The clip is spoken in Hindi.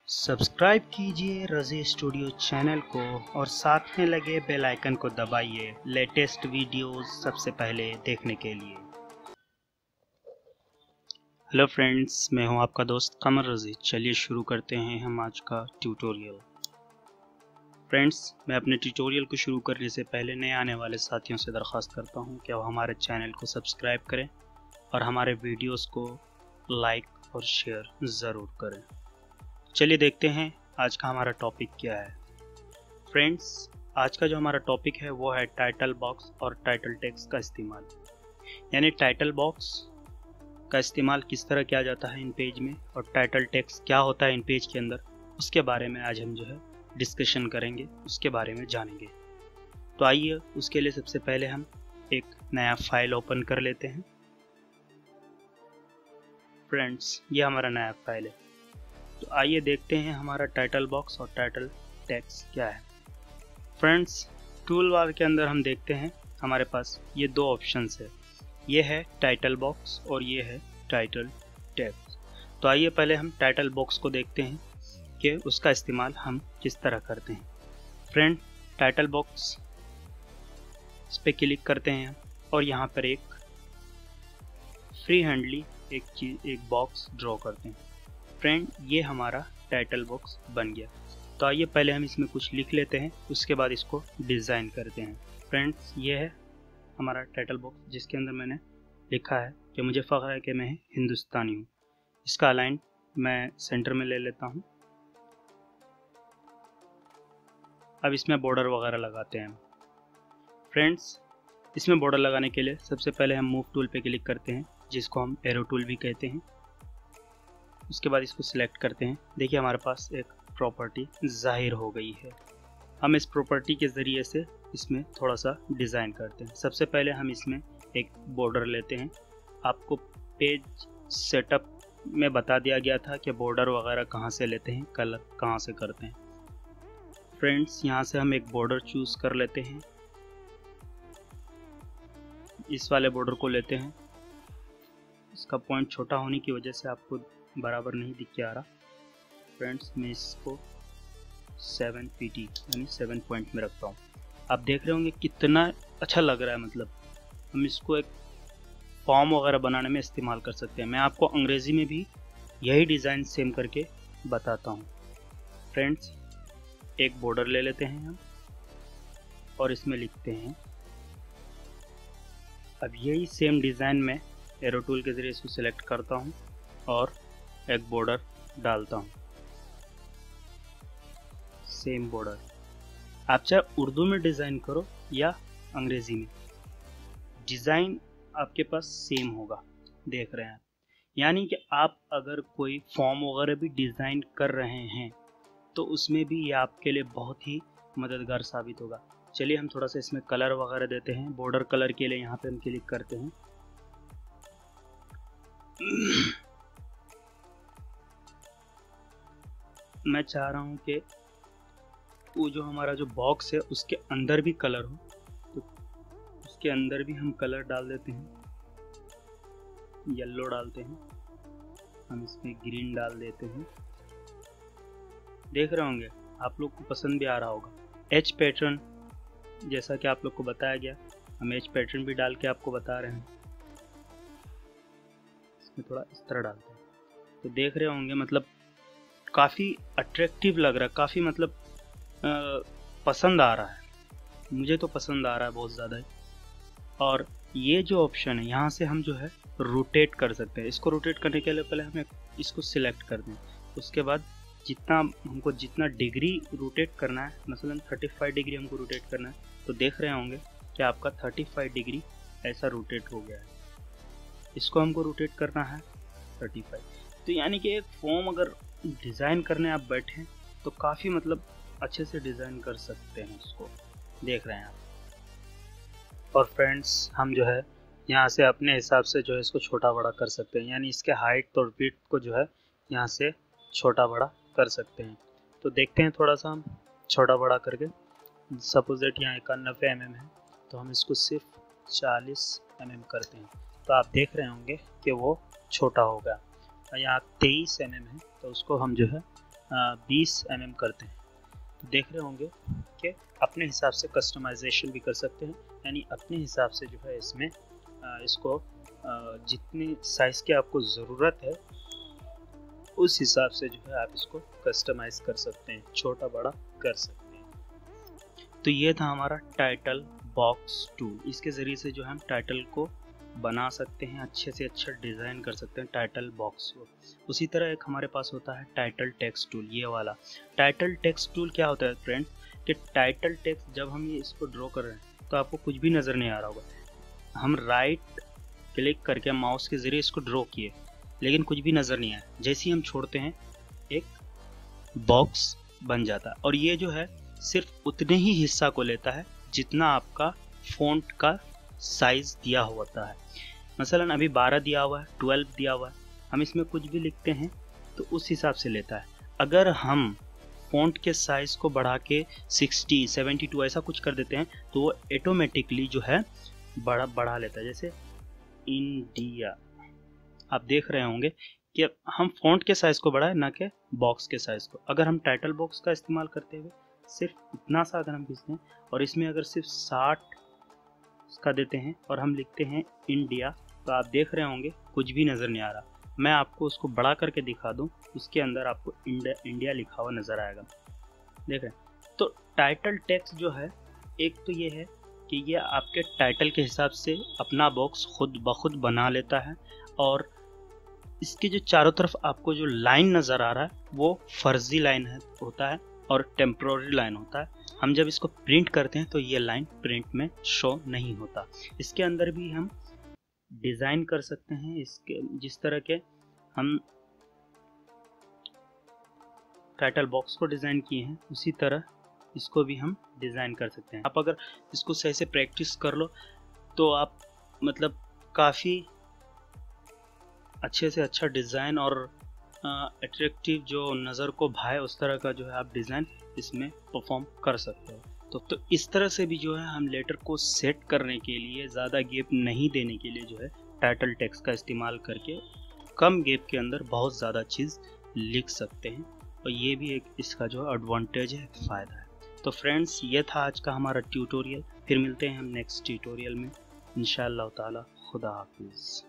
सब्सक्राइब कीजिए रज़ी स्टूडियो चैनल को और साथ में लगे बेल आइकन को दबाइए लेटेस्ट वीडियोस सबसे पहले देखने के लिए। हेलो फ्रेंड्स, मैं हूं आपका दोस्त कमर रज़ी। चलिए शुरू करते हैं हम आज का ट्यूटोरियल। फ्रेंड्स, मैं अपने ट्यूटोरियल को शुरू करने से पहले नए आने वाले साथियों से दरख्वास्त करता हूं कि वो हमारे चैनल को सब्सक्राइब करें और हमारे वीडियोस को लाइक और शेयर ज़रूर करें। चलिए देखते हैं आज का हमारा टॉपिक क्या है। फ्रेंड्स, आज का जो हमारा टॉपिक है वो है टाइटल बॉक्स और टाइटल टेक्स्ट का इस्तेमाल। यानी टाइटल बॉक्स का इस्तेमाल किस तरह किया जाता है इन पेज में और टाइटल टेक्स्ट क्या होता है इन पेज के अंदर, उसके बारे में आज हम जो है डिस्कशन करेंगे, उसके बारे में जानेंगे। तो आइए उसके लिए सबसे पहले हम एक नया फाइल ओपन कर लेते हैं। फ्रेंड्स, ये हमारा नया फाइल है। तो आइए देखते हैं हमारा टाइटल बॉक्स और टाइटल टेक्स्ट क्या है। फ्रेंड्स, टूल बार के अंदर हम देखते हैं हमारे पास ये दो ऑप्शंस है, ये है टाइटल बॉक्स और ये है टाइटल टेक्स्ट। तो आइए पहले हम टाइटल बॉक्स को देखते हैं कि उसका इस्तेमाल हम किस तरह करते हैं। फ्रेंड, टाइटल बॉक्स इस पर क्लिक करते हैं और यहाँ पर एक फ्री हैंडली एक बॉक्स ड्रॉ करते हैं। फ्रेंड, ये हमारा टाइटल बॉक्स बन गया। तो आइए पहले हम इसमें कुछ लिख लेते हैं, उसके बाद इसको डिज़ाइन करते हैं। फ्रेंड्स, ये है हमारा टाइटल बॉक्स जिसके अंदर मैंने लिखा है कि मुझे फ़ख्र है कि मैं हिंदुस्तानी हूँ। इसका अलाइन मैं सेंटर में ले लेता हूँ। अब इसमें बॉर्डर वगैरह लगाते हैं। फ्रेंड्स, इसमें बॉर्डर लगाने के लिए सबसे पहले हम मूव टूल पे क्लिक करते हैं, जिसको हम एरो टूल भी कहते हैं। उसके बाद इसको सिलेक्ट करते हैं। देखिए हमारे पास एक प्रॉपर्टी ज़ाहिर हो गई है। हम इस प्रॉपर्टी के ज़रिए से इसमें थोड़ा सा डिज़ाइन करते हैं। सबसे पहले हम इसमें एक बॉर्डर लेते हैं। आपको पेज सेटअप में बता दिया गया था कि बॉर्डर वगैरह कहाँ से लेते हैं, कलर कहाँ से करते हैं। फ्रेंड्स, यहाँ से हम एक बॉर्डर चूज़ कर लेते हैं। इस वाले बॉर्डर को लेते हैं। इसका पॉइंट छोटा होने की वजह से आपको बराबर नहीं दिख के आ रहा। फ्रेंड्स, मैं इसको 7 pt यानी 7 पॉइंट में रखता हूँ। आप देख रहे होंगे कितना अच्छा लग रहा है। मतलब हम इसको एक फॉर्म वगैरह बनाने में इस्तेमाल कर सकते हैं। मैं आपको अंग्रेज़ी में भी यही डिज़ाइन सेम करके बताता हूँ। फ्रेंड्स, एक बॉर्डर ले लेते हैं हम और इसमें लिखते हैं। अब यही सेम डिज़ाइन में एरो टूल के ज़रिए इसको सिलेक्ट करता हूँ और एक बॉर्डर डालता हूँ, सेम बॉर्डर। आप चाहे उर्दू में डिज़ाइन करो या अंग्रेज़ी में, डिज़ाइन आपके पास सेम होगा। देख रहे हैं, यानी कि आप अगर कोई फॉर्म वगैरह भी डिज़ाइन कर रहे हैं तो उसमें भी ये आपके लिए बहुत ही मददगार साबित होगा। चलिए हम थोड़ा सा इसमें कलर वगैरह देते हैं। बॉर्डर कलर के लिए यहाँ पे हम क्लिक करते हैं। मैं चाह रहा हूँ कि वो जो हमारा जो बॉक्स है उसके अंदर भी कलर हो, तो उसके अंदर भी हम कलर डाल देते हैं। येलो डालते हैं, हम इसमें ग्रीन डाल देते हैं। देख रहे होंगे आप लोग को पसंद भी आ रहा होगा। एच पैटर्न, जैसा कि आप लोग को बताया गया, हम एच पैटर्न भी डाल के आपको बता रहे हैं। इसमें थोड़ा इस तरह डालते हैं तो देख रहे होंगे मतलब काफ़ी अट्रैक्टिव लग रहा है, काफ़ी मतलब पसंद आ रहा है। मुझे तो पसंद आ रहा है बहुत ज़्यादा। और ये जो ऑप्शन है यहाँ से हम जो है रोटेट कर सकते हैं। इसको रोटेट करने के लिए पहले हमें इसको सिलेक्ट कर दें। उसके बाद जितना डिग्री रोटेट करना है, मसलन 35 डिग्री हमको रोटेट करना है, तो देख रहे होंगे कि आपका 35 डिग्री ऐसा रोटेट हो गया है। इसको हमको रोटेट करना है 35। तो यानी कि एक फॉर्म अगर डिज़ाइन करने आप बैठें तो काफ़ी मतलब अच्छे से डिज़ाइन कर सकते हैं इसको। देख रहे हैं आप। और फ्रेंड्स, हम जो है यहाँ से अपने हिसाब से जो है इसको छोटा बड़ा कर सकते हैं। यानी इसके हाइट और विड्थ को जो है यहाँ से छोटा बड़ा कर सकते हैं। तो देखते हैं थोड़ा सा हम छोटा बड़ा करके। सपोज दैट यहाँ 91 mm है, तो हम इसको सिर्फ 40 mm करते हैं। तो आप देख रहे होंगे कि वो छोटा हो गया। यहाँ 23 mm है, तो उसको हम जो है 20 mm करते हैं, तो देख रहे होंगे कि अपने हिसाब से कस्टमाइजेशन भी कर सकते हैं, यानी अपने हिसाब से जो है इसमें इसको जितनी साइज़ की आपको ज़रूरत है उस हिसाब से जो है आप इसको कस्टमाइज़ कर सकते हैं, छोटा बड़ा कर सकते हैं। तो ये था हमारा टाइटल बॉक्स टूल। इसके ज़रिए से जो है हम टाइटल को बना सकते हैं, अच्छे से अच्छा डिज़ाइन कर सकते हैं टाइटल बॉक्स को। उसी तरह एक हमारे पास होता है टाइटल टेक्स्ट टूल। ये वाला टाइटल टेक्स्ट टूल क्या होता है फ्रेंड्स, कि टाइटल टेक्स्ट जब हम ये इसको ड्रॉ कर रहे हैं तो आपको कुछ भी नज़र नहीं आ रहा होगा। हम राइट क्लिक करके माउस के ज़रिए इसको ड्रॉ किए लेकिन कुछ भी नज़र नहीं आया, जैसे ही हम छोड़ते हैं एक बॉक्स बन जाता है। और ये जो है सिर्फ उतने ही हिस्सा को लेता है जितना आपका फ़ॉन्ट का साइज़ दिया होता है। मसलन अभी 12 दिया हुआ है, 12 दिया हुआ है, हम इसमें कुछ भी लिखते हैं तो उस हिसाब से लेता है। अगर हम फ़ॉन्ट के साइज़ को बढ़ा के 60, 72 ऐसा कुछ कर देते हैं तो वो ऑटोमेटिकली जो है बढ़ा लेता है। जैसे इंडिया, आप देख रहे होंगे कि हम फ़ॉन्ट के साइज़ को बढ़ाएं ना कि बॉक्स के साइज़ को। अगर हम टाइटल बॉक्स का इस्तेमाल करते हुए सिर्फ इतना सा अगर हम खींचते हैं और इसमें अगर सिर्फ 60 का देते हैं और हम लिखते हैं इंडिया, तो आप देख रहे होंगे कुछ भी नज़र नहीं आ रहा। मैं आपको उसको बड़ा करके दिखा दूं, उसके अंदर आपको इंडिया लिखा हुआ नज़र आएगा। देख रहे हैं। तो टाइटल टेक्स्ट जो है, एक तो ये है कि ये आपके टाइटल के हिसाब से अपना बॉक्स खुद ब खुद बना लेता है, और इसके जो चारों तरफ आपको जो लाइन नज़र आ रहा है वो फर्जी लाइन होता है और टेम्प्रोरी लाइन होता है। हम जब इसको प्रिंट करते हैं तो ये लाइन प्रिंट में शो नहीं होता। इसके अंदर भी हम डिज़ाइन कर सकते हैं, इसके जिस तरह के हम टाइटल बॉक्स को डिज़ाइन किए हैं उसी तरह इसको भी हम डिज़ाइन कर सकते हैं। आप अगर इसको सही से प्रैक्टिस कर लो तो आप मतलब काफ़ी अच्छे से अच्छा डिज़ाइन और अट्रैक्टिव जो नज़र को भाए उस तरह का जो है आप डिज़ाइन इसमें परफॉर्म कर सकते हो। तो इस तरह से भी जो है हम लेटर को सेट करने के लिए, ज़्यादा गैप नहीं देने के लिए जो है टाइटल टेक्स्ट का इस्तेमाल करके कम गैप के अंदर बहुत ज़्यादा चीज़ लिख सकते हैं, और ये भी एक इसका जो एडवांटेज है, फ़ायदा है। तो फ्रेंड्स, ये था आज का हमारा ट्यूटोरियल। फिर मिलते हैं हम नेक्स्ट ट्यूटोरियल में इंशाअल्लाह ताला। खुदा हाफिज़।